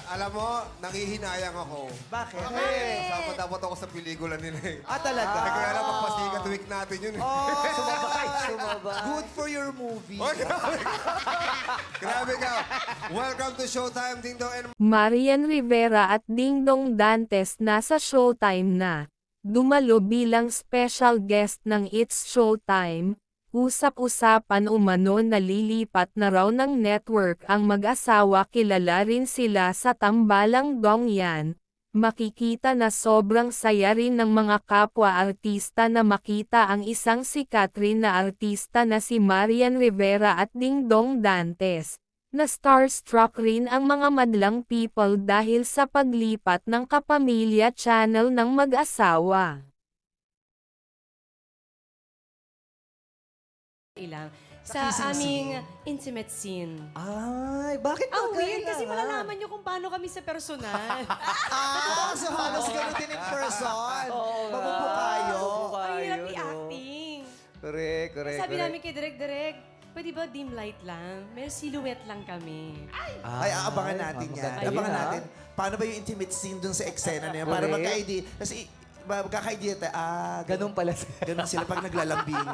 Alam mo, nangihinayang ako. Bakit? Kasama dapat ako sa pelikula nila eh. Talaga? Kaya lang magpasikat week natin yun eh. Good for your movie. Oh, grabe. Grabe ka. Welcome to Showtime, Ding Dong and Marian Rivera at Dingdong Dantes nasa Showtime na. Dumalo bilang special guest ng It's Showtime. Usap-usapan umano na lilipat na raw ng network ang mag-asawa, kilala rin sila sa tambalang Dongyan. Makikita na sobrang saya rin ng mga kapwa-artista na makita ang isang sikat rin na artista na si Marian Rivera at Dingdong Dantes. Na starstruck rin ang mga madlang people dahil sa paglipat ng Kapamilya Channel ng mag-asawa. Ilang sa aming intimate scene. Ay, bakit Ang ba weird kasi kailangan? malalaman niyo kung paano kami sa personal. So halos ganun din in person. Mabubo kayo. Ang hirap i-acting. Correct. Sabi namin kay Direk, pwede ba dim light lang? May silhouette lang kami. Ay, aabangan natin yan. Abangan natin. Paano ba yung intimate scene dun sa eksena na yan? Para magka-idea. Kasi magkaka-idea tayo. Ganun pala. Ganun sila pag naglalambing.